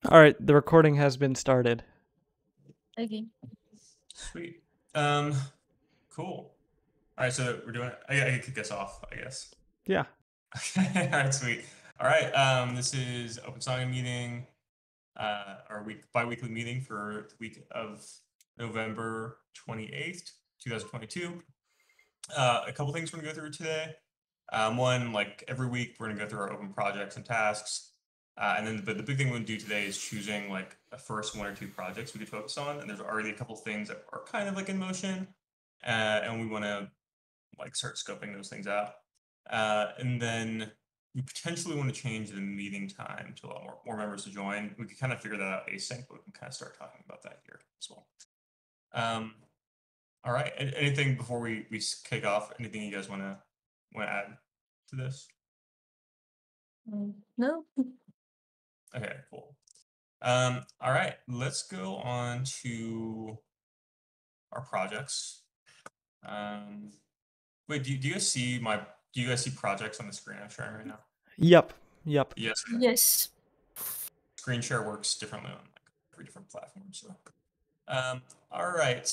All right, the recording has been started. Okay. Sweet. Cool. All right, so we're doing it. I can kick us off, I guess. Yeah. Okay. All right, sweet. All right. This is Open Sangha meeting, our bi-weekly meeting for the week of November 28th, 2022. A couple things we're gonna go through today. One, like every week, we're gonna go through our open projects and tasks. And then, but the big thing we're gonna do today is choosing like the first one or two projects we could focus on. And there's already a couple things that are kind of like in motion, and we want to like start scoping those things out. And then we potentially want to change the meeting time to allow more members to join. We could kind of figure that out async, but we can kind of start talking about that here as well. All right. Anything before we kick off? Anything you guys want to add to this? No. Okay, cool. All right, let's go on to our projects. Wait, do you guys see projects on the screen I'm sharing right now? Yep. Yes. Yes. Screen share works differently on like every different platform. So, all right.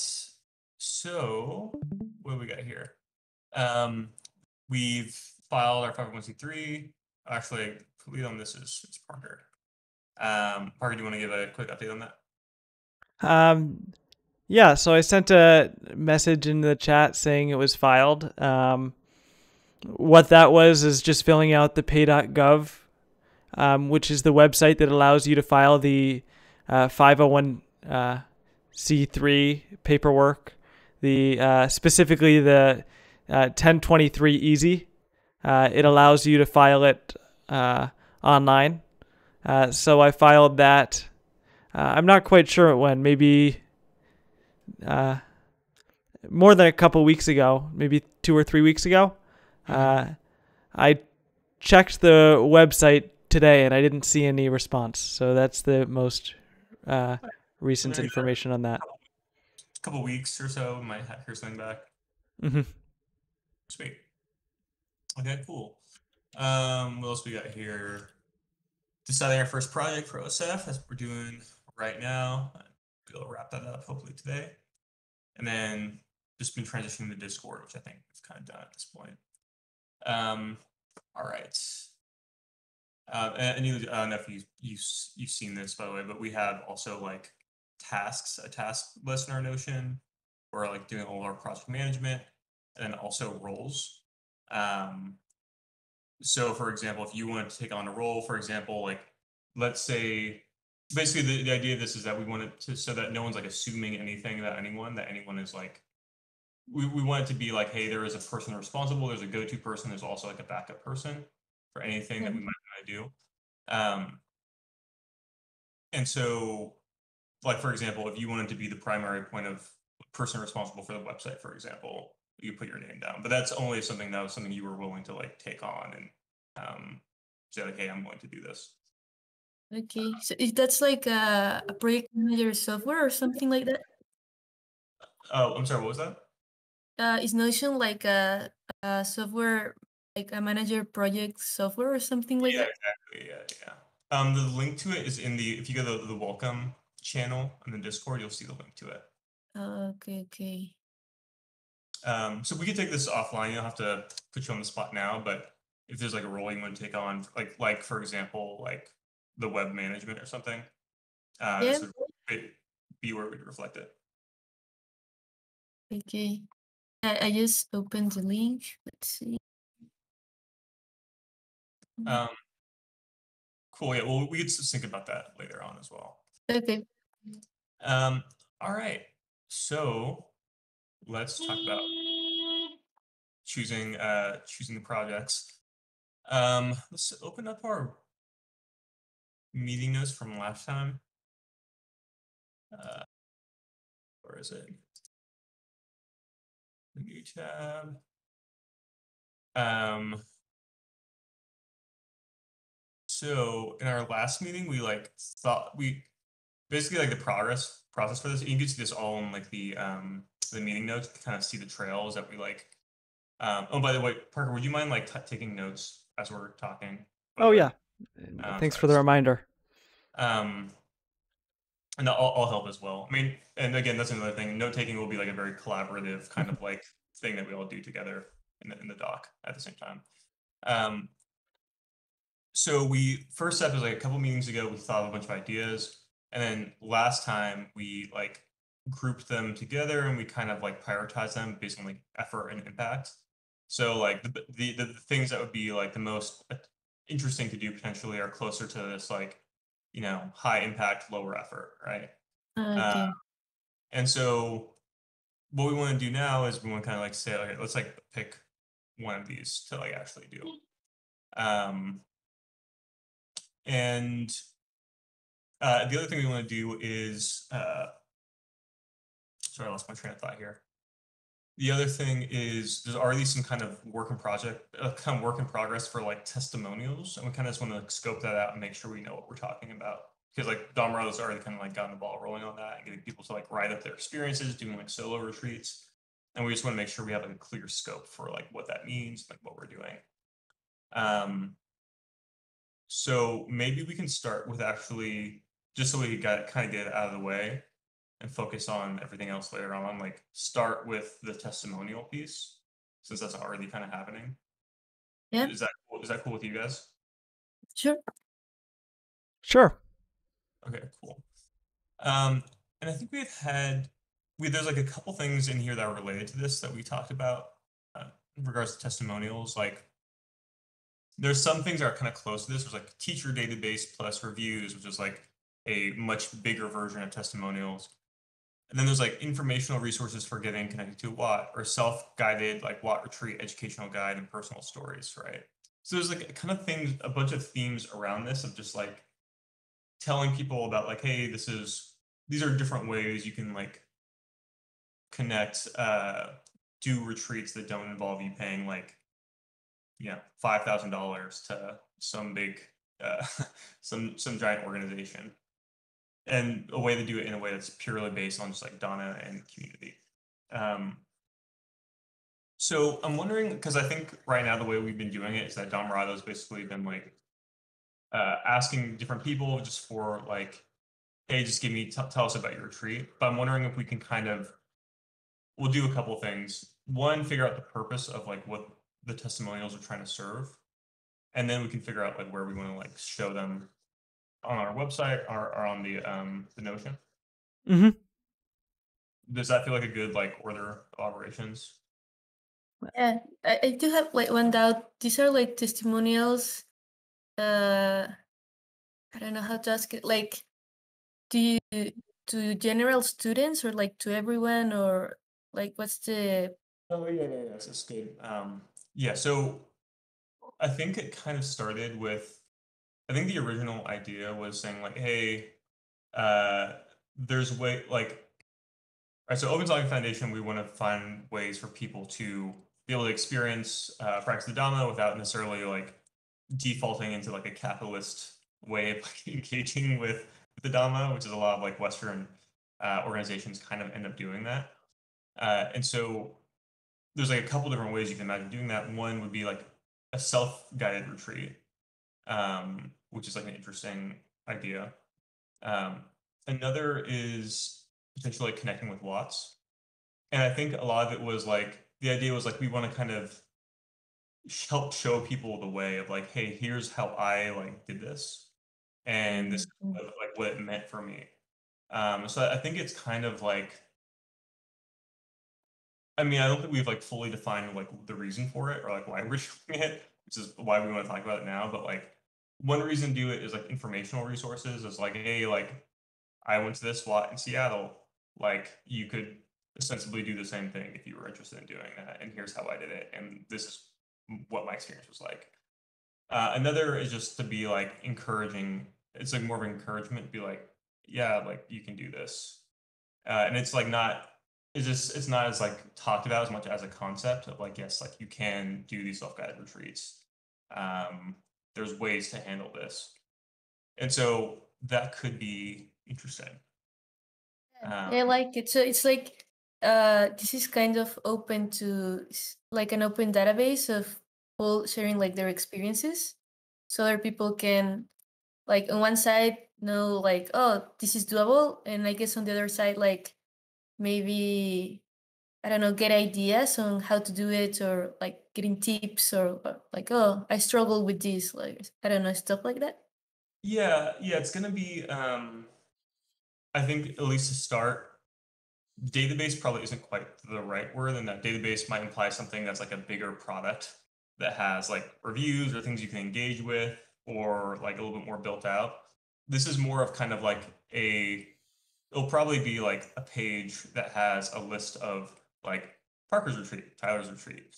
So, what do we got here? We've filed our 501c3. Actually, lead on this is Parker. Parker, do you want to give a quick update on that? Yeah, so I sent a message in the chat saying it was filed. What that was is just filling out the pay.gov, which is the website that allows you to file the 501c3 paperwork, the specifically the 1023 Easy. It allows you to file it online. So I filed that. I'm not quite sure when, maybe more than a couple weeks ago, maybe 2 or 3 weeks ago. I checked the website today and I didn't see any response. So that's the most recent information on that. A couple weeks or so, might hear something back. Mm-hmm. Sweet. Okay, cool. What else we got here? Deciding our first project for OSF, as we're doing right now. We'll wrap that up hopefully today. And then just been transitioning to Discord, which I think we've kind of done at this point. All right. And I don't know if you've seen this, by the way, but we have also like a task list in our Notion, or like doing all our project management, and then also roles. So for example, if you want to take on a role, for example, like let's say, basically the idea of this is that we want it to, so that no one's like assuming anything about anyone, that anyone is like, we want it to be like, hey, there is a person responsible, there's a go-to person, there's also like a backup person for anything that we might want to do. And so, like, for example, if you wanted to be the primary point of person responsible for the website, for example, you put your name down. But that's only something that was something you were willing to like take on and say like, hey, I'm going to do this. Okay. So if that's like a project manager software or something like that? Oh, I'm sorry, what was that? Is Notion like a software, like a manager project software or something like Yeah, that? exactly. Yeah. The link to it is in the, if you go to the welcome channel in the Discord, you'll see the link to it. Okay. So we could take this offline. You don't have to put you on the spot now, but if there's like a role you want to take on, like for example, like the web management or something, Yeah. this would be where we'd reflect it. Okay. I just opened the link. Let's see. Cool. Yeah. Well, we could just think about that later on as well. Okay. All right. So let's talk about choosing the projects. Let's open up our meeting notes from last time. Where is it? The new tab. So in our last meeting, we like thought we basically like the process for this. You can see this all in like the meeting notes to kind of see the trails that we like. Oh, by the way, Parker, would you mind like taking notes as we're talking? Oh, yeah. Thanks for the reminder. and I'll help as well. I mean, and again, that's another thing. Note taking will be like a very collaborative kind of like thing that we all do together in the doc at the same time. Um, so we first step is like a couple meetings ago, we thought of a bunch of ideas, and then last time we like grouped them together and we kind of like prioritized them based on like effort and impact. So like the things that would be like the most interesting to do potentially are closer to this like high impact, lower effort, right? Uh, Okay. and so what we want to do now is we want to kind of like say, okay, let's like pick one of these to like actually do. Um, and the other thing we want to do is, sorry, I lost my train of thought here. The other thing is there's already some kind of kind of work in progress for like testimonials, and we kind of just want to like scope that out and make sure we know what we're talking about. Because like Dom has already kind of like gotten the ball rolling on that and getting people to like write up their experiences, doing like solo retreats, and we just want to make sure we have like a clear scope for like what that means, like what we're doing. So maybe we can start with actually just so we kind of get it out of the way and focus on everything else later on. Like start with the testimonial piece since that's already kind of happening. Yeah, Is that cool? Is that cool with you guys? sure. Sure. Okay, cool. And I think there's like a couple things in here that are related to this that we talked about in regards to testimonials. Like there's some things that are kind of close to this. There's like teacher database plus reviews, which is like a much bigger version of testimonials. And then there's like informational resources for getting connected to Watt or self-guided like Watt retreat educational guide and personal stories, right? So there's like kind of things, a bunch of themes around this of just like telling people about like, hey, these are different ways you can like connect, do retreats that don't involve you paying like, $5,000 to some big, uh, some giant organization, and a way to do it in a way that's purely based on just like Donna and community. Um, so I'm wondering, because I think right now the way we've been doing it is that Don Morado's basically been like asking different people just for like, hey, just tell us about your retreat. But I'm wondering if we can we'll do a couple things. One, figure out the purpose of like what the testimonials are trying to serve, and then we can figure out like where we want to like show them on our website or on the Notion. Mm-hmm. Does that feel like a good like order of operations? Yeah, I do have like one doubt. These are like testimonials. I don't know how to ask it. Like, do you to general students or like to everyone or like what's the? Oh yeah, that's good. Yeah, so I think it kind of started with, I think the original idea was saying like, hey, uh, there's way like, all right, so Open Sangha Foundation, we want to find ways for people to be able to experience practice the Dhamma without necessarily like defaulting into like a capitalist way of like, engaging with the Dhamma, which is a lot of like Western organizations kind of end up doing that. And so there's like a couple different ways you can imagine doing that. One would be like a self-guided retreat, which is like an interesting idea. Um, Another is potentially like connecting with Watts. And I think a lot of it was like the idea was like we want to kind of help show people the way of like, hey, here's how I like did this, and this is Mhm. like what it meant for me. So I think it's kind of like, I mean, I don't think we've like fully defined like the reason for it or like why we're doing it, which is why we want to talk about it now. But like one reason to do it is like informational resources. Is like, hey, like I went to this SWAT in Seattle. Like you could ostensibly do the same thing if you were interested in doing that. And here's how I did it. And this is what my experience was like. Another is just to be like encouraging. It's like more of an encouragement to be like, yeah, like you can do this. And it's like not, it's not as like talked about as much as a concept of like, yes, like you can do these self-guided retreats. There's ways to handle this. And so that could be interesting. Yeah, I Um, like it. So it's like this is kind of open to like an open database of people sharing like their experiences, so other people can like on one side know like, oh, this is doable, and I guess on the other side like maybe, I don't know, get ideas on how to do it, or like getting tips, or like, oh, I struggle with this, like, I don't know, stuff like that. Yeah, yeah, it's gonna be I think at least to start, database probably isn't quite the right word, and that database might imply something that's like a bigger product that has like reviews or things you can engage with, or like a little bit more built out. This is more of kind of like it'll probably be like a page that has a list of like Parker's retreat, Tyler's retreat,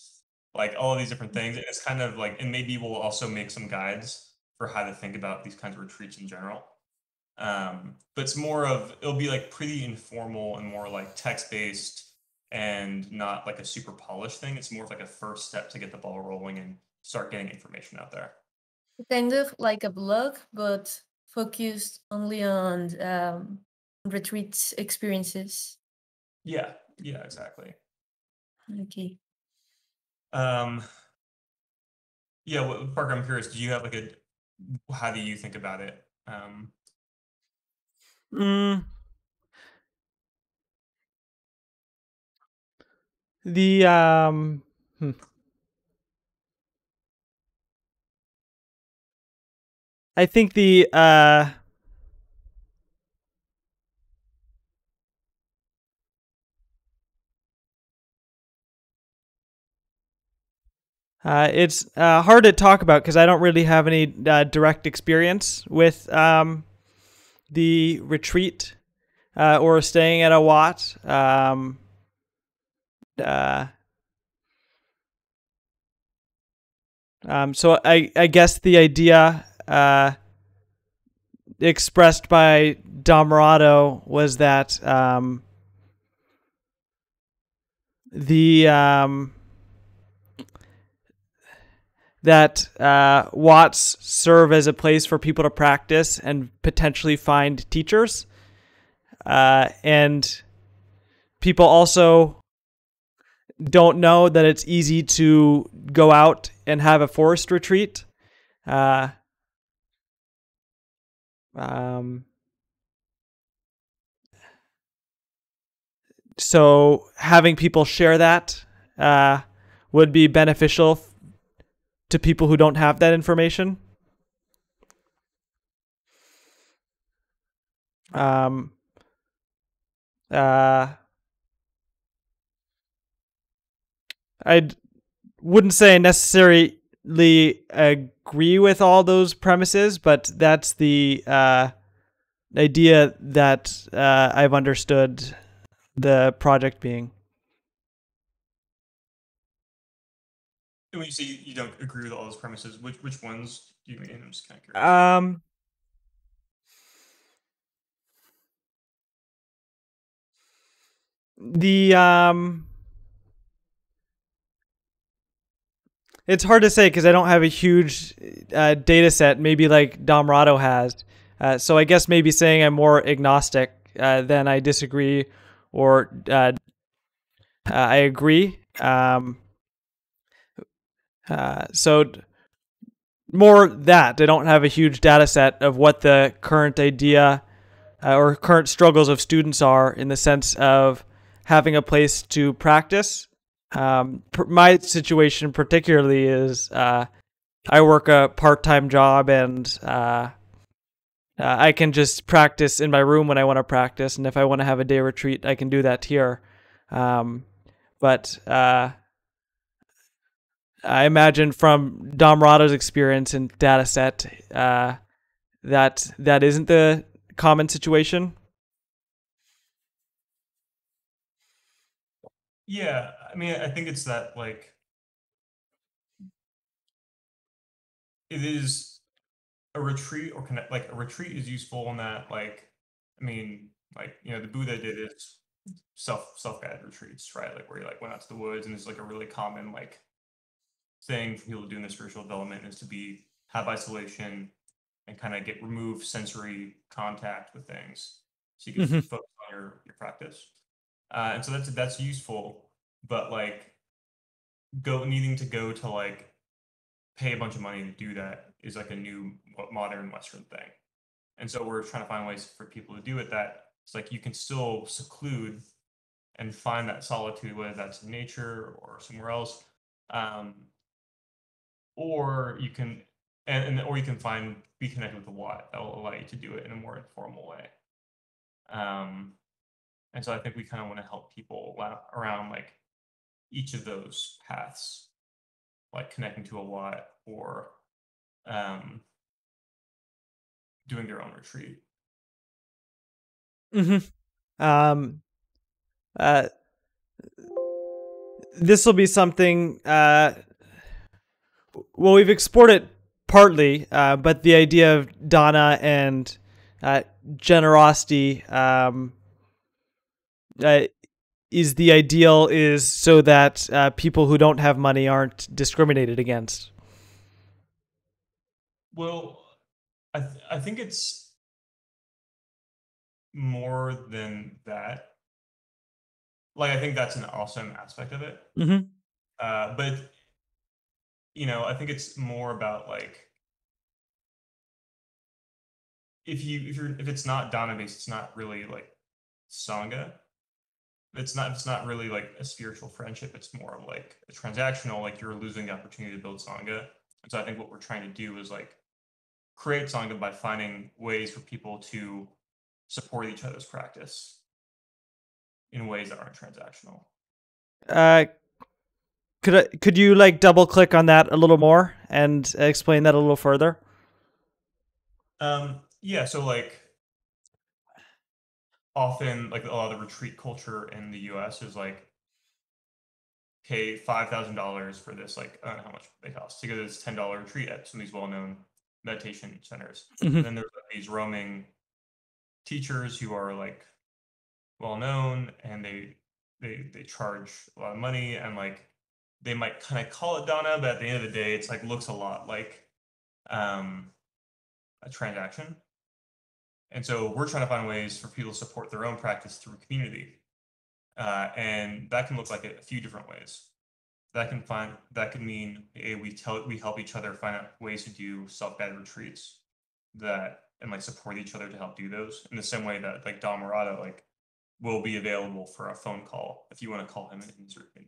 like all of these different things. And it's kind of like, and maybe we'll also make some guides for how to think about these kinds of retreats in general. But it's more of, it'll be like pretty informal and more like text based and not like a super polished thing. It's more of like a first step to get the ball rolling and start getting information out there. Kind of like a blog, but focused only on retreat experiences. Yeah, yeah, exactly. Okay. Um, yeah, Parker, I'm curious, do you have like how do you think about it? Mm, the I think the it's hard to talk about because I don't really have any direct experience with the retreat or staying at a Watt. Uh, so I guess the idea expressed by Domrado was that the that Watts serve as a place for people to practice and potentially find teachers. And people also don't know that it's easy to go out and have a forest retreat. So having people share that would be beneficial to people who don't have that information. I wouldn't say I necessarily agree with all those premises, but that's the idea that I've understood the project being. And when you say you don't agree with all those premises, which ones do you mean? I'm just kind of curious. The it's hard to say because I don't have a huge data set, maybe like Domrado has. So I guess maybe saying I'm more agnostic than I disagree or I agree. So more that I don't have a huge data set of what the current idea or current struggles of students are in the sense of having a place to practice. My situation particularly is I work a part-time job and I can just practice in my room when I want to practice, and if I want to have a day retreat, I can do that here. But I imagine from Domrado's experience and data set that isn't the common situation. Yeah, I mean, I think it's that like it is a retreat or connect, like a retreat is useful in that like, I mean, like, you know, the Buddha did his self-guided retreats, right? Like where he like went out to the woods, and it's like a really common like thing for people to do in their spiritual development is to have isolation and kind of remove sensory contact with things so you can focus on your practice. And so that's useful, but like needing to go to like pay a bunch of money to do that is like a new modern Western thing. And so we're trying to find ways for people to do it that it's like you can still seclude and find that solitude, whether that's in nature or somewhere else, um, or you can or you can be connected with the what that will allow you to do it in a more informal way. Um, and so I think we kind of want to help people around like each of those paths, like connecting to a what or um, doing their own retreat. Um, uh, this will be something. Well, we've explored it partly, but the idea of dana and generosity is the ideal is so that people who don't have money aren't discriminated against. Well, I think it's more than that. Like, I think that's an awesome aspect of it. But I think it's more about like if it's not dana based, it's not really like sangha. It's not really like a spiritual friendship. It's more of like a transactional. Like you're losing the opportunity to build sangha. And so I think what we're trying to do is like create sangha by finding ways for people to support each other's practice in ways that aren't transactional. Could you like double click on that a little more and explain that a little further? Yeah, so like often like a lot of the retreat culture in the US is like pay $5,000 for this, like I don't know how much they cost to go to this $10 retreat at some of these well-known meditation centers. And then there's like, these roaming teachers who are like well known and they charge a lot of money and like they might kind of call it dana, but at the end of the day it's like looks a lot like a transaction. And so we're trying to find ways for people to support their own practice through community, and that can look like a few different ways. That can mean we help each other find out ways to do self-guided retreats and like support each other to help do those in the same way that like Dhammarato like will be available for a phone call if you want to call him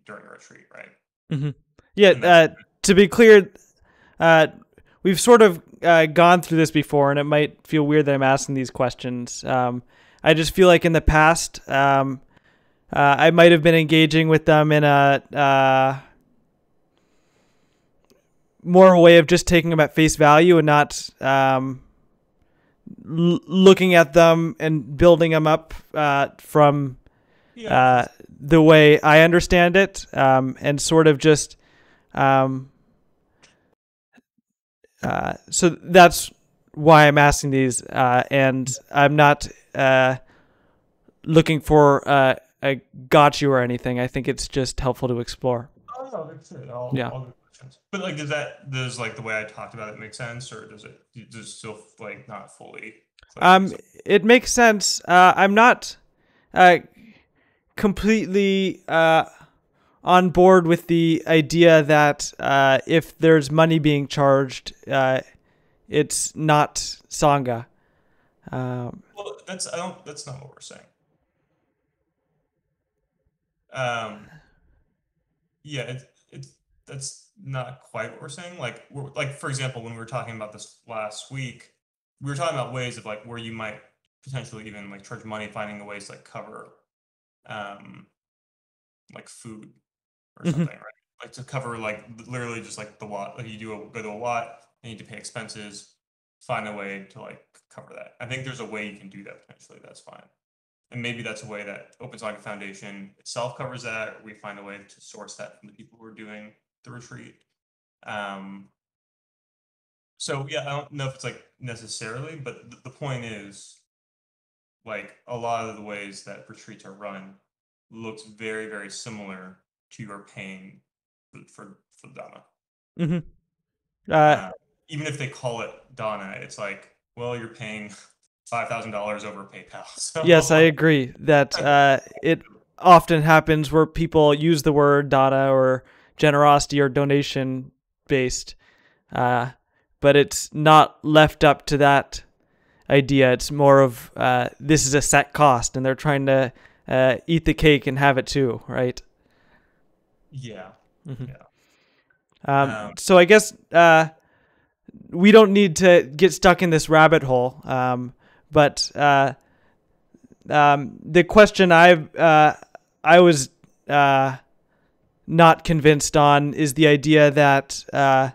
during a retreat, right? Yeah. To be clear, we've sort of gone through this before, and it might feel weird that I'm asking these questions. I just feel like in the past, I might have been engaging with them in a more a way of just taking them at face value and not looking at them and building them up from the way I understand it, and sort of just so that's why I'm asking these, and I'm not looking for a got you or anything. I think it's just helpful to explore. Oh no, that's it. All good questions. But like, does like the way I talked about it make sense, or does it still like not fully? It makes sense. I'm not completely on board with the idea that if there's money being charged, it's not sangha. Well, that's not what we're saying. Yeah, that's not quite what we're saying. Like for example, when we were talking about this last week, we were talking about ways of like where you might potentially even like charge money, finding a ways to like cover like food or something, right? Like to cover like literally just like the what, like go to a what, you need to pay expenses, find a way to like cover that. I think there's a way you can do that potentially. That's fine. And maybe that's a way that Open Sangha Foundation itself covers that, or we find a way to source that from the people who are doing the retreat. So yeah, I don't know if it's like necessarily, but the point is like a lot of the ways that retreats are run looks very, very similar to your paying for dana. Even if they call it dana, it's like, well, you're paying $5,000 over PayPal. So. Yes, I agree that it often happens where people use the word dana or generosity or donation based, but it's not left up to that idea. It's more of this is a set cost, and they're trying to eat the cake and have it too, right? Yeah. Mm-hmm. Yeah. So I guess we don't need to get stuck in this rabbit hole. But the question I was not convinced on is the idea that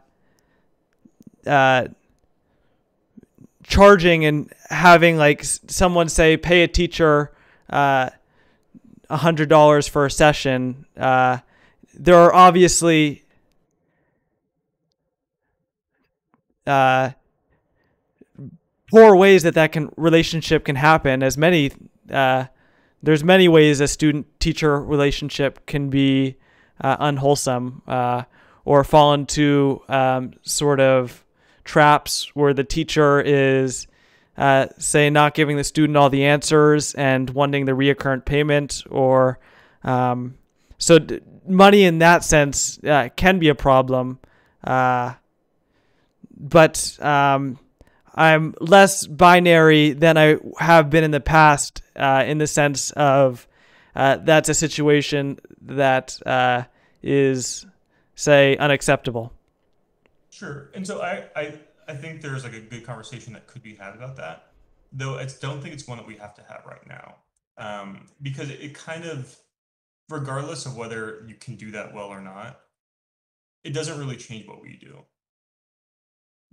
charging and having like someone say pay a teacher $100 for a session. There are obviously poor ways that relationship can happen. As many there's many ways a student-teacher relationship can be unwholesome or fall into sort of traps where the teacher is, say, not giving the student all the answers and wanting the reoccurrent payment, or money in that sense can be a problem. But I'm less binary than I have been in the past, in the sense of that's a situation that is, say, unacceptable. Sure. And so I think there's like a good conversation that could be had about that, though I don't think it's one that we have to have right now. Because it kind of, regardless of whether you can do that well or not, it doesn't really change what we do.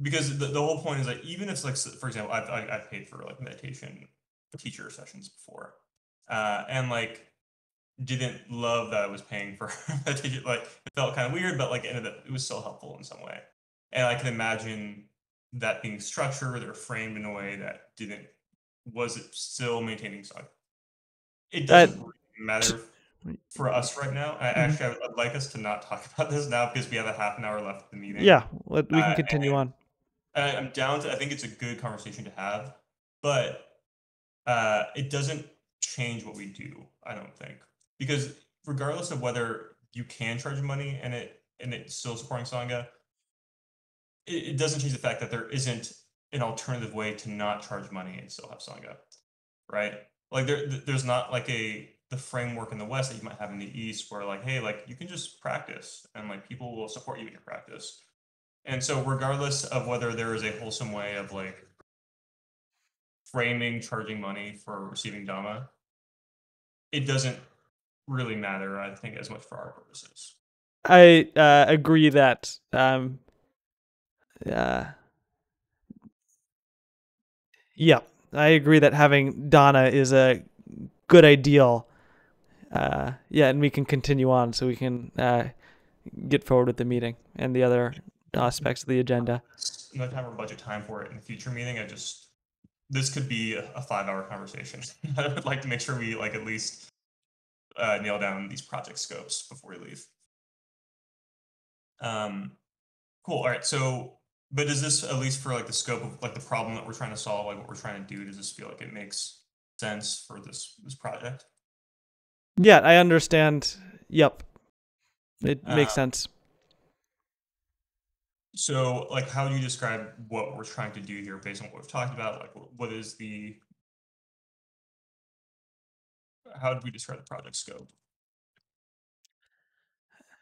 Because the whole point is like, even if like, for example, I've paid for like meditation teacher sessions before, and like didn't love that I was paying for meditation. Like it felt kind of weird, but like it was still helpful in some way. And I can imagine that being structured or framed in a way that didn't, was it still maintaining Sangha? It doesn't really matter for us right now. Actually, I'd like us to not talk about this now because we have a half an hour left of the meeting. Yeah, we can continue on. I'm down to, I think it's a good conversation to have, but it doesn't change what we do, I don't think. Because regardless of whether you can charge money and it's still supporting Sangha, it doesn't change the fact that there isn't an alternative way to not charge money and still have Sangha, right? Like there's not like the framework in the West that you might have in the East where like, hey, like you can just practice and like people will support you in your practice. And so regardless of whether there is a wholesome way of like framing charging money for receiving Dhamma, it doesn't really matter, I think, as much for our purposes. I agree that yeah, I agree that having Dana is a good ideal. Yeah, and we can continue on so we can get forward with the meeting and the other aspects of the agenda. Another time or budget time for it in the future meeting. This could be a 5-hour conversation. I would like to make sure we like at least nail down these project scopes before we leave. Cool. All right. So, but is this, at least for like the scope of like the problem that we're trying to solve, like what we're trying to do, does this feel like it makes sense for this project? Yeah, I understand. Yep, it makes sense. So, like, how do you describe what we're trying to do here based on what we've talked about? Like, what is how do we describe the project scope?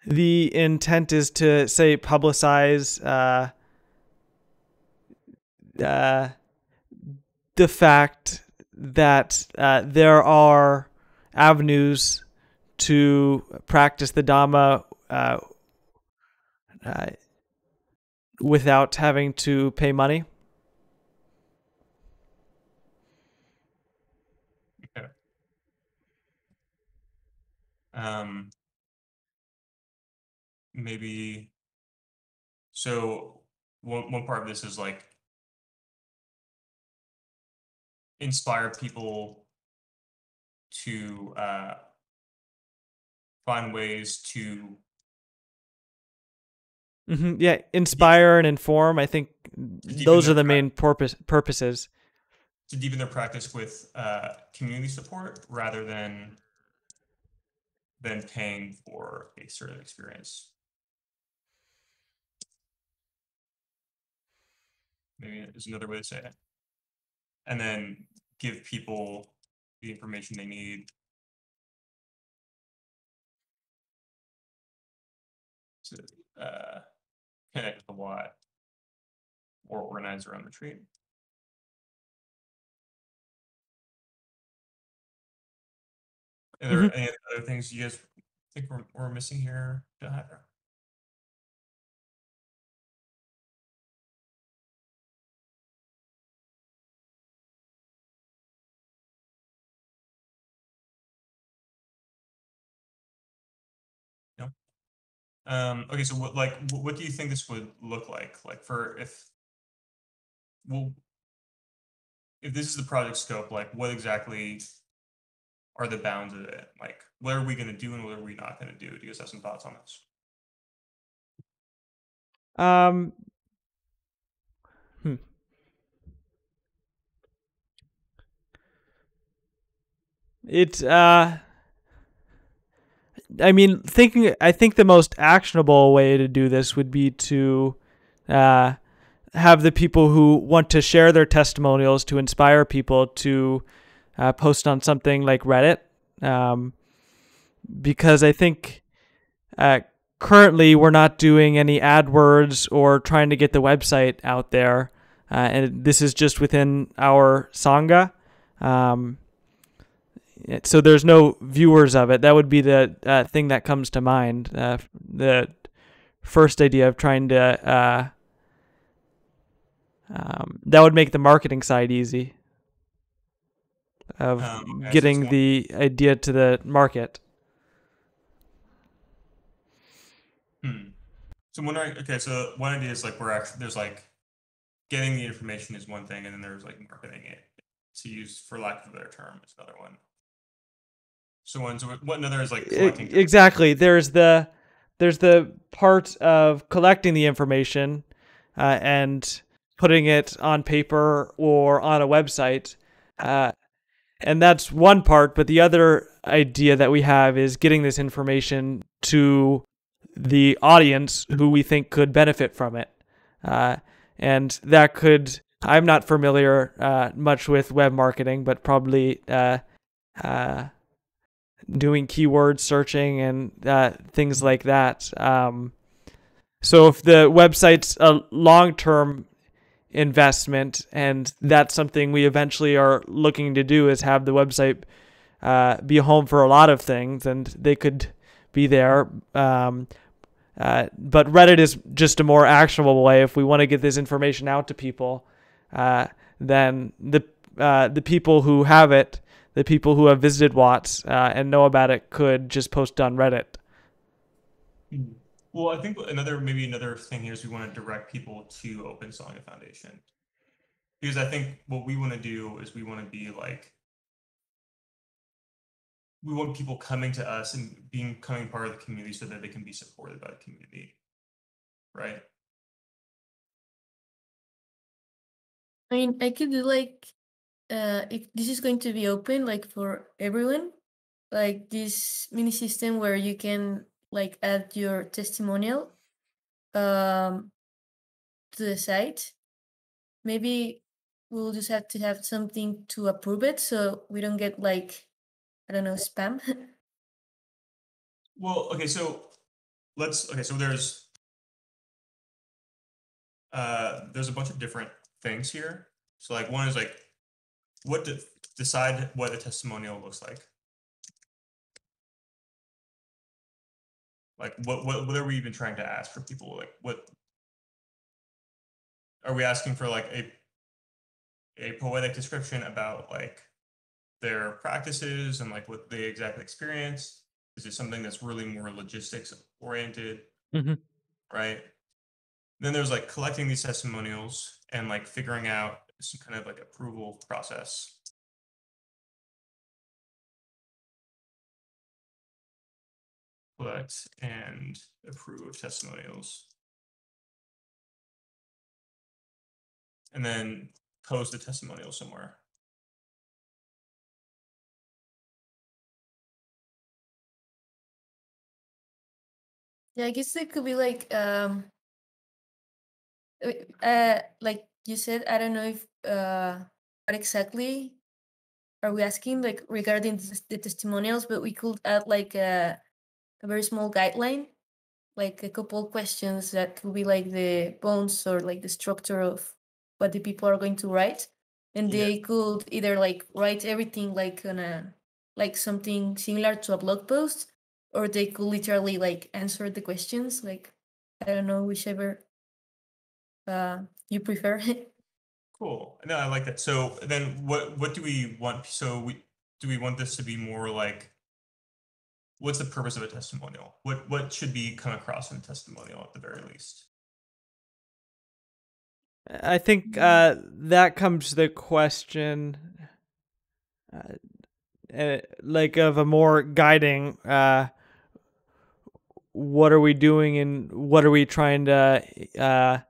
The intent is to, say, publicize the fact that there are avenues to practice the Dhamma without having to pay money. Okay. Maybe, so one part of this is like inspire people to find ways to Yeah, inspire and inform. I think those are the main purposes. To deepen their practice with community support rather than paying for a certain experience. Maybe is another way to say it. and then give people the information they need to connect with the Watt or organize their own retreat. Are there any other things you guys think we're missing here to happen? No. Okay, so what do you think this would look like? Like for well, if this is the project scope, like what exactly are the bounds of it? Like what are we going to do and what are we not going to do? Do you guys have some thoughts on this? Um, hmm. It's I mean, I think the most actionable way to do this would be to have the people who want to share their testimonials to inspire people to post on something like Reddit, because I think currently we're not doing any AdWords or trying to get the website out there, and this is just within our Sangha. So there's no viewers of it. That would be the thing that comes to mind. The first idea of trying to that would make the marketing side easy of Okay, getting the idea to the market. So I'm wondering, okay, so one idea is like there's like getting the information is one thing, and then there's like marketing it, to use for lack of a better term, is another one. So what another is like collecting. Exactly. There's the part of collecting the information and putting it on paper or on a website. And that's one part, but the other idea that we have is getting this information to the audience who we think could benefit from it. And that could, I'm not familiar much with web marketing, but probably doing keyword searching and things like that. So if the website's a long-term investment, and that's something we eventually are looking to do, is have the website be a home for a lot of things, and they could be there. But Reddit is just a more actionable way. If we want to get this information out to people, then the people who have it, the people who have visited Watts and know about it, could just post on Reddit. Well, I think another thing here is we want to direct people to Open Sangha Foundation, because I think what we want to do is we want to be like, we want people coming to us and becoming part of the community so that they can be supported by the community, right? I mean, I could do like if this is going to be open like for everyone, like this mini system where you can like add your testimonial to the site. Maybe we'll just have to have something to approve it so we don't get like, I don't know, spam. Well, okay, so so there's a bunch of different things here. So like one is like decide what a testimonial looks like. Like what are we even trying to ask for people? Like what are we asking for? Like a poetic description about like their practices and like what they exactly experience? Is it something that's really more logistics oriented? Mm-hmm. Right. Then there's like collecting these testimonials and like figuring out some kind of like approval process. Collect and approve testimonials. And then post the testimonial somewhere. Yeah, I guess it could be like like you said, I don't know if what exactly are we asking, like regarding the testimonials, but we could add like a very small guideline, like a couple questions that could be like the bones or like the structure of what the people are going to write, and Yeah, they could either like write everything like on a like something similar to a blog post, or they could literally like answer the questions, like I don't know, whichever you prefer. cool. No, I like that. So then what do we want? So we want this to be more like what's the purpose of a testimonial? What should be come across in a testimonial at the very least? I think that comes to the question, like of a more guiding. What are we doing, and what are we trying to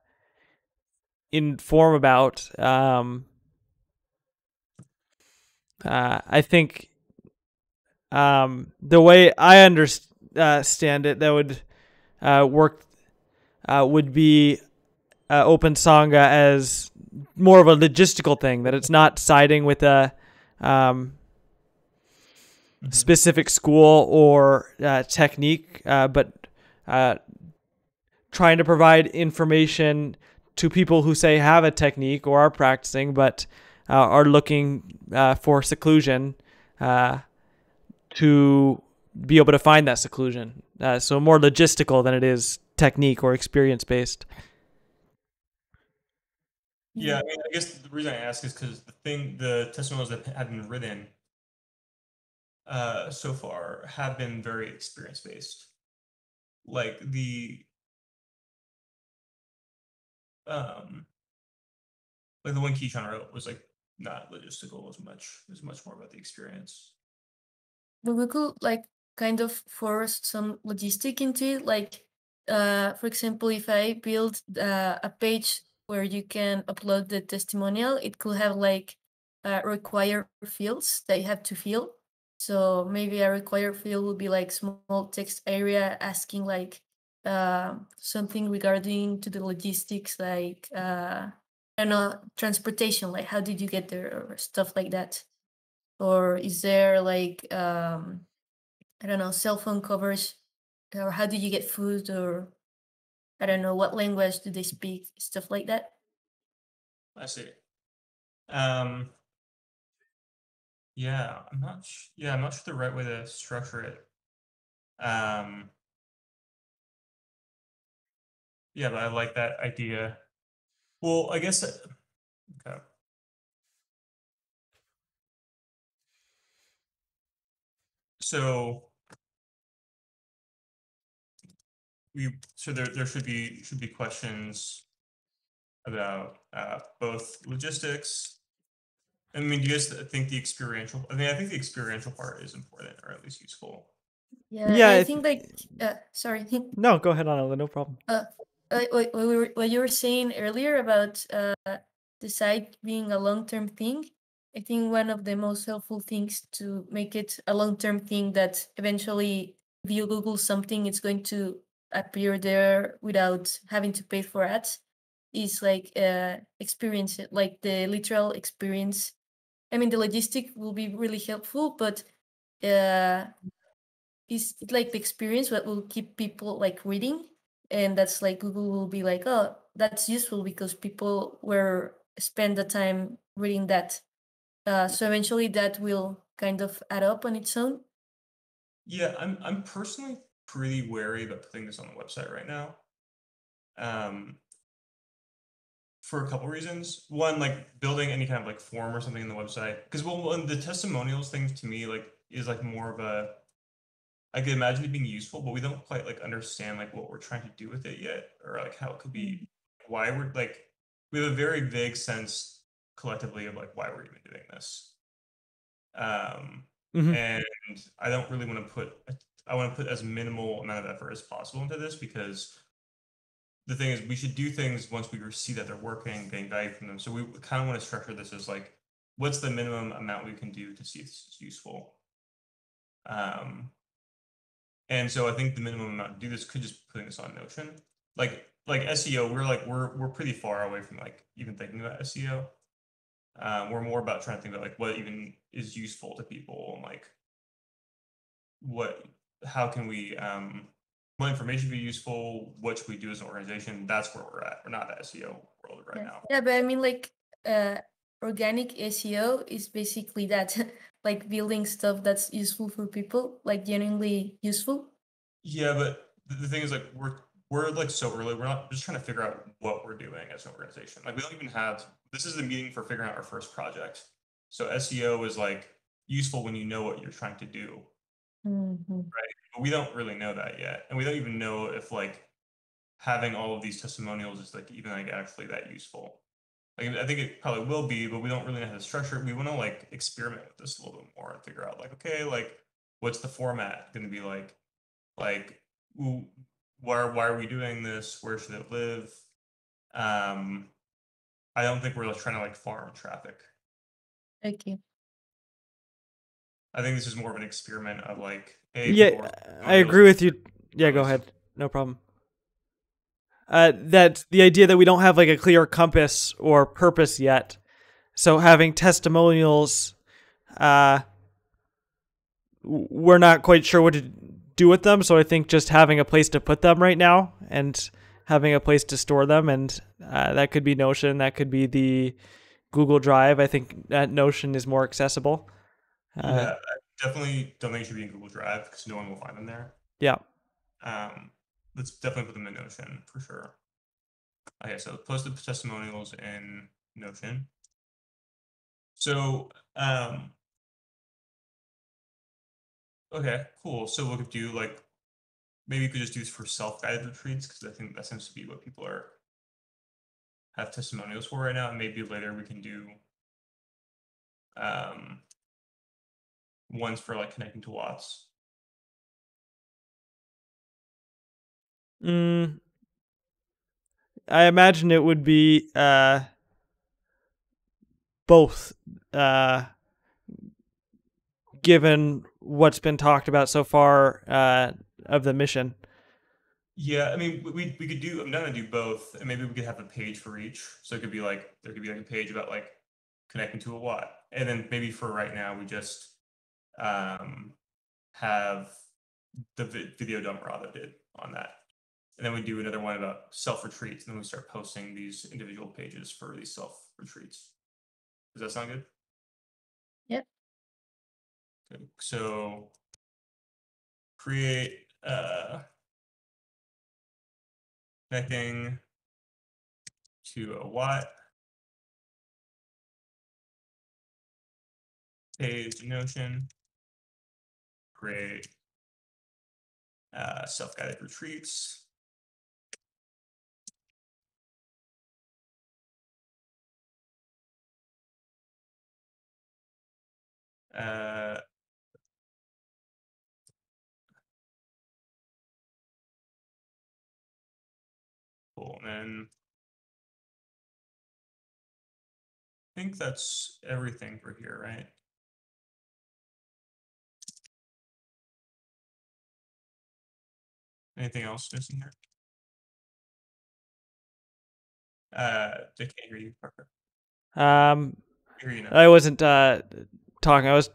inform about? I think the way I understand it, that would work would be Open Sangha as more of a logistical thing, that it's not siding with a Mm-hmm. specific school or technique, but trying to provide information to people who say have a technique or are practicing, but are looking for seclusion to be able to find that seclusion. So more logistical than it is technique or experience based. Yeah, Yeah. I mean, I guess the reason I ask is because the testimonials that have been written so far have been very experience based. Like um, like the one Keyshawn wrote was like not logistical as much. It was much more about the experience. But we could like kind of force some logistic into it. Like, for example, if I build a page where you can upload the testimonial, it could have like required fields that you have to fill. So maybe a required field would be like small text area asking like something regarding to the logistics, like I don't know, transportation, like how did you get there or stuff like that. Or is there like I don't know, cell phone coverage, or how do you get food, or I don't know what language do they speak, stuff like that. I see. Um, yeah, I'm not sure the right way to structure it. Um, yeah, but I like that idea. Well, I guess okay. So there should be questions about both logistics. I mean, do you guys think the experiential? I mean, I think the experiential part is important, or at least useful. Yeah, and Yeah. I think like sorry. No, go ahead, Anila. No problem. uh, what you were saying earlier about the site being a long-term thing, I think one of the most helpful things to make it a long-term thing that eventually, if you Google something, it's going to appear there without having to pay for ads, is like experience it, like the literal experience. I mean, the logistic will be really helpful, but uh, is like the experience what will keep people like reading, and that's like Google will be like, oh, that's useful because people were spend the time reading that. So eventually that will kind of add up on its own. Yeah, I'm personally pretty wary about putting this on the website right now. Um, for a couple reasons. One, like building any kind of like form or something in the website, because the testimonials thing to me like is like more of a I could imagine it being useful, but we don't quite like understand like what we're trying to do with it yet, or like how it could be why we're like we have a very vague sense collectively of like why we're even doing this. Um, Mm-hmm. and I don't really want to I want to put as minimal amount of effort as possible into this because the thing is we should do things once we see that they're working, getting value from them. So we kind of want to structure this as like, what's the minimum amount we can do to see if this is useful? Um, and so I think the minimum amount to do this could just putting this on Notion. Like SEO, we're pretty far away from like even thinking about SEO. We're more about trying to think about like what even is useful to people and like how can we what information be useful, what should we do as an organization. That's where we're at. We're not the SEO world right Yeah. now. Yeah, but I mean, like, organic SEO is basically that, like building stuff that's useful for people, like genuinely useful. Yeah, but the thing is like we're like so early. We're not just trying to figure out what we're doing as an organization. Like we don't even have this is the meeting for figuring out our first project. So SEO is like useful when you know what you're trying to do, Mm-hmm. right? But we don't really know that yet. And we don't even know if like having all of these testimonials is like even like actually that useful. Like I think it probably will be, but we don't really know how to structure it. We want to like experiment with this a little bit more and figure out like, okay, like what's the format going to be like? Like, why are we doing this? Where should it live? Um, I don't think we're like trying to like farm traffic. Okay. I think this is more of an experiment of like, hey, people Yeah, are I testimonials, agree with you. Yeah, at go least ahead. No problem. That the idea that we don't have like a clear compass or purpose yet. So having testimonials, we're not quite sure what to do with them. So I think just having a place to put them right now and having a place to store them, and that could be Notion, that could be the Google Drive. I think that Notion is more accessible. yeah, I definitely don't think it should be in Google Drive because no one will find them there. Yeah. Um, let's definitely put them in Notion for sure. Okay, so post the testimonials in Notion. So, okay, cool. So we could do like maybe you could just do this for self-guided retreats because I think that seems to be what people are have testimonials for right now, and maybe later we can do um, ones for like connecting to Watts. Mm, I imagine it would be both, uh, given what's been talked about so far of the mission. Yeah, I mean we could do. I'm gonna do both, and maybe we could have a page for each. So it could be like there could be like a page about like connecting to a Watt, and then maybe for right now we just um, have the video dump Rada did on that. And then we do another one about self retreats, and then we start posting these individual pages for these self retreats. Does that sound good? Yep. Good. So create connecting to a Watt page in Notion. Create self-guided retreats. Uh, cool. And then I think that's everything for here, right? Anything else missing here? I can't hear you, Parker. Um, I hear you now. I wasn't talking. I was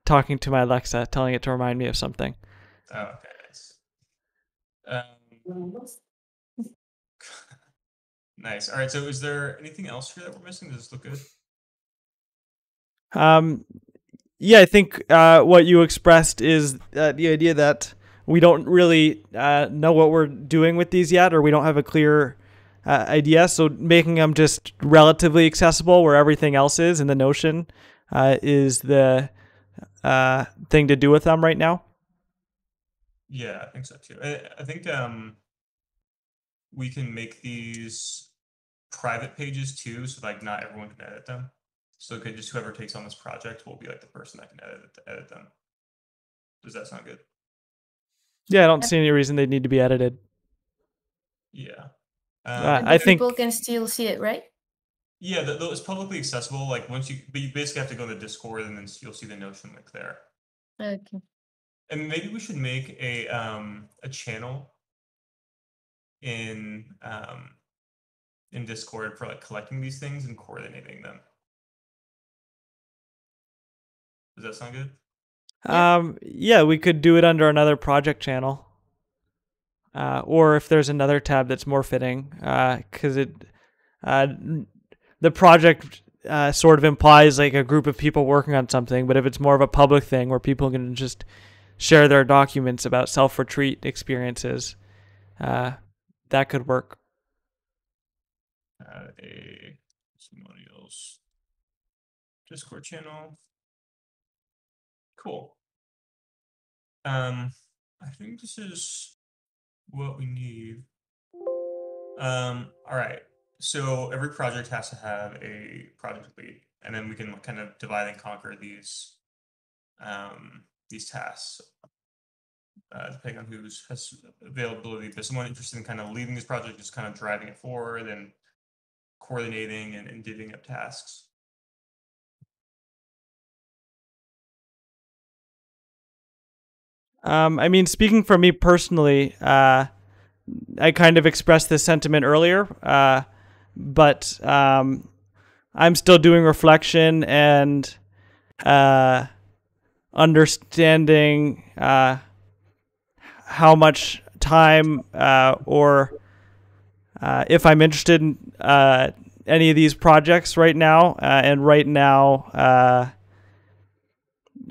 talking to my Alexa, telling it to remind me of something. Oh, okay, nice. Nice. All right. So, is there anything else here that we're missing? Does this look good? Yeah, I think what you expressed is the idea that we don't really know what we're doing with these yet, or we don't have a clear idea. So making them just relatively accessible where everything else is in the Notion is the thing to do with them right now. Yeah, I think so too. I think we can make these private pages too, so like not everyone can edit them. So it could just whoever takes on this project will be like the person that can edit them. Does that sound good? Yeah, I don't Yep. see any reason they need to be edited. Yeah. And I the people think can still see it, right? yeah, though it's publicly accessible. Like once but you basically have to go to Discord and then you'll see the Notion link there. Okay. And maybe we should make a channel in in Discord for like collecting these things and coordinating them. Does that sound good? Yeah, we could do it under another project channel. Or if there's another tab that's more fitting, because the project sort of implies like a group of people working on something, but if it's more of a public thing where people can just share their documents about self-retreat experiences, that could work. Add a testimonials Discord channel. Cool. I think this is what we need. All right. So every project has to have a project lead, and then we can kind of divide and conquer these tasks depending on who has availability. If there's someone interested in kind of leading this project, just kind of driving it forward and coordinating and divvying up tasks. I mean, speaking for me personally, I kind of expressed this sentiment earlier, but I'm still doing reflection and understanding how much time or if I'm interested in any of these projects right now. And right now,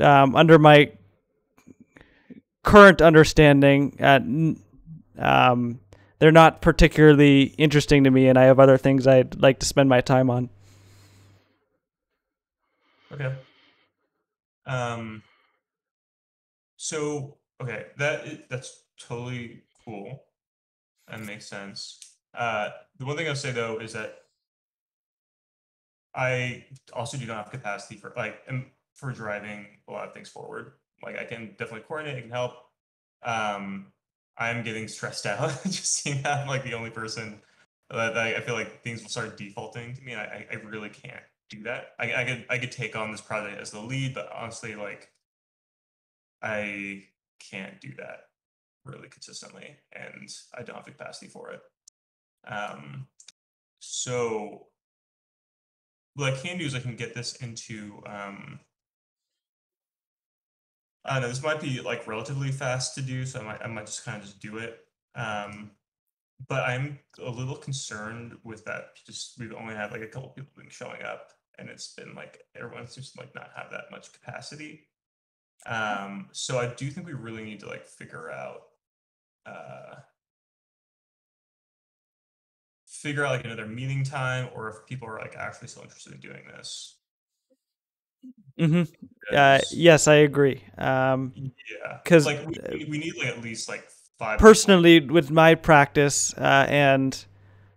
under my current understanding, they're not particularly interesting to me, and I have other things I'd like to spend my time on. Okay. So okay, that's totally cool. That makes sense. The one thing I'll say though is that I also do not have capacity for for driving a lot of things forward. Like I can definitely coordinate, I can help. I'm getting stressed out just seeing that I'm like the only person that I feel like things will start defaulting to me. And I really can't do that. I could take on this project as the lead, but honestly, like I can't do that really consistently, and I don't have the capacity for it. So what I can do is I can get this into I don't know, this might be like relatively fast to do, so I might just kind of just do it. But I'm a little concerned with that. Just we've only had like a couple people been showing up, and it's been like everyone seems to like not have that much capacity. So I do think we really need to like figure out like another meeting time, or if people are like actually still interested in doing this. Yes, I agree. Yeah, because like we need like at least like 5 personally, with my practice and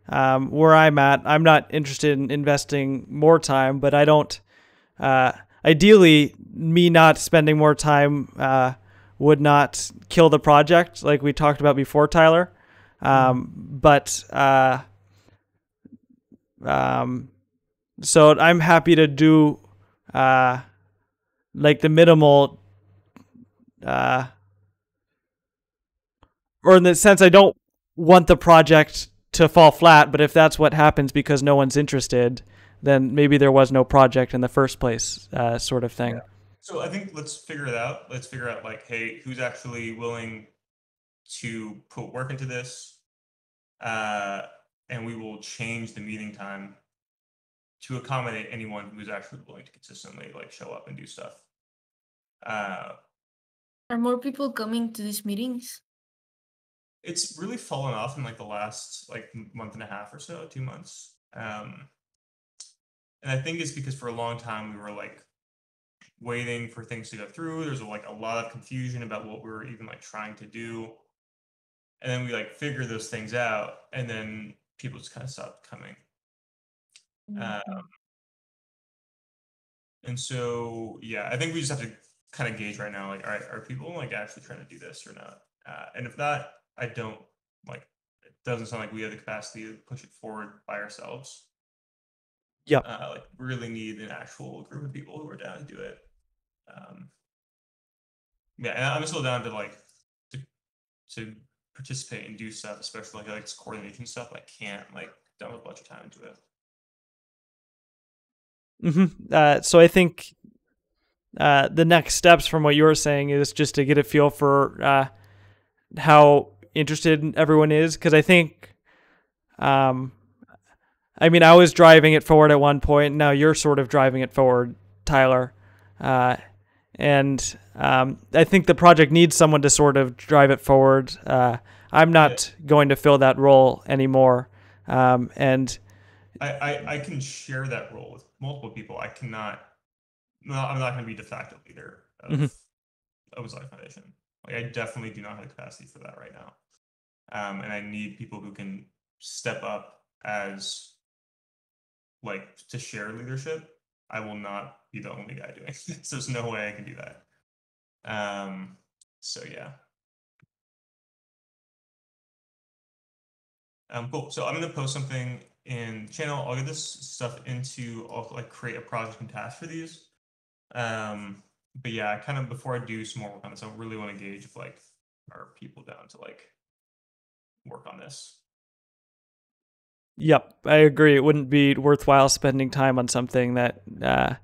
where I'm at, I'm not interested in investing more time, but I don't. Ideally, me not spending more time would not kill the project, like we talked about before, Tyler. But so I'm happy to do like the minimal, or in the sense I don't want the project to fall flat, but if that's what happens because no one's interested, then maybe there was no project in the first place, sort of thing. Yeah. So I think let's figure it out. Let's figure out like, hey, who's actually willing to put work into this, and we will change the meeting time to accommodate anyone who's actually willing to consistently like show up and do stuff. Are more people coming to these meetings? It's really fallen off in like the last like month and a half or so, 2 months. And I think it's because for a long time we were like waiting for things to go through. There's like a lot of confusion about what we were even like trying to do. And then we like figure those things out, and then people just kind of stopped coming. And so, yeah, I think we just have to kind of gauge right now, like, all right, are people like actually trying to do this or not? And if not, I don't like. It doesn't sound like we have the capacity to push it forward by ourselves. Yep. Like, really need an actual group of people who are down to do it. Yeah, and I'm still down to like to participate and do stuff, especially like this coordination stuff. I can't like done with a bunch of time into it. So I think the next steps from what you were saying is just to get a feel for how interested everyone is, because I think, I mean, I was driving it forward at one point. Now you're sort of driving it forward, Tyler, and I think the project needs someone to sort of drive it forward. I'm not going to fill that role anymore, and I can share that role with multiple people. I cannot. No, I'm not going to be de facto leader of Open Science Foundation. Like, I definitely do not have the capacity for that right now, and I need people who can step up as like to share leadership. I will not be the only guy doing this. There's no way I can do that. So yeah. Cool. So I'm gonna post something in the channel. I'll get this stuff into. I'll like create a project and task for these. But yeah, kind of before I do some more work on this, I really want to gauge if like are people down to like work on this. Yep, I agree. It wouldn't be worthwhile spending time on something that that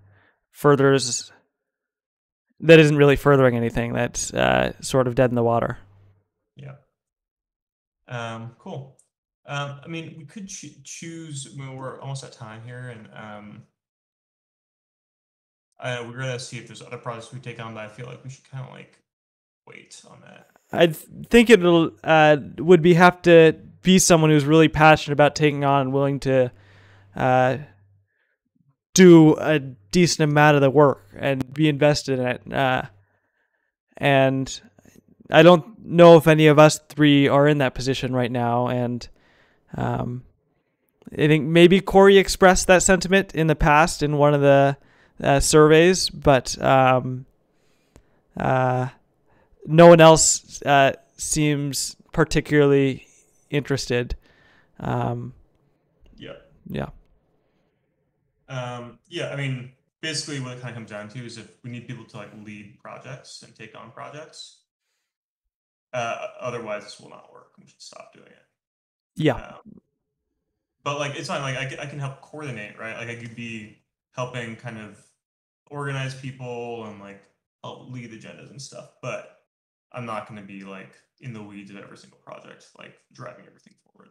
isn't really furthering anything. That's sort of dead in the water. Yeah. Cool. I mean, we could choose. I mean, we're almost at time here, and we're gonna see if there's other projects we take on, but I feel like we should kind of like wait on that. I think it'll would be have to be someone who's really passionate about taking on and willing to do a decent amount of the work and be invested in it. And I don't know if any of us three are in that position right now. And I think maybe Corey expressed that sentiment in the past in one of the surveys, but no one else seems particularly interested. Yeah. Yeah. Yeah, I mean, basically what it kind of comes down to is if we need people to like lead projects and take on projects, otherwise this will not work. We should stop doing it. Yeah. But like, it's fine. Like I can help coordinate, right? Like I could be helping kind of organize people and like help lead agendas and stuff, but I'm not going to be like in the weeds of every single project, like driving everything forward.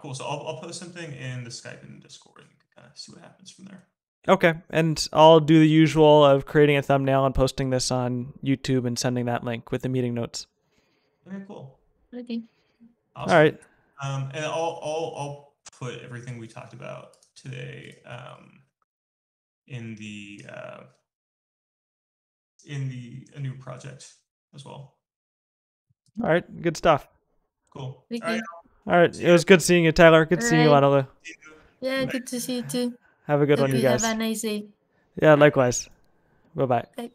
Cool. So I'll post something in the Skype and Discord and you can kind of see what happens from there. Okay. And I'll do the usual of creating a thumbnail and posting this on YouTube and sending that link with the meeting notes. Okay, cool. Okay. Awesome. All right. And I'll put everything we talked about today in a new project as well. All right. Good stuff. Cool. Thank All right. you. All right. It was good seeing you, Tyler. Good seeing you, Lanalu. Yeah, good to see you too. Have a good one, you guys. Have a nice day. Yeah, likewise. Bye-bye. Bye.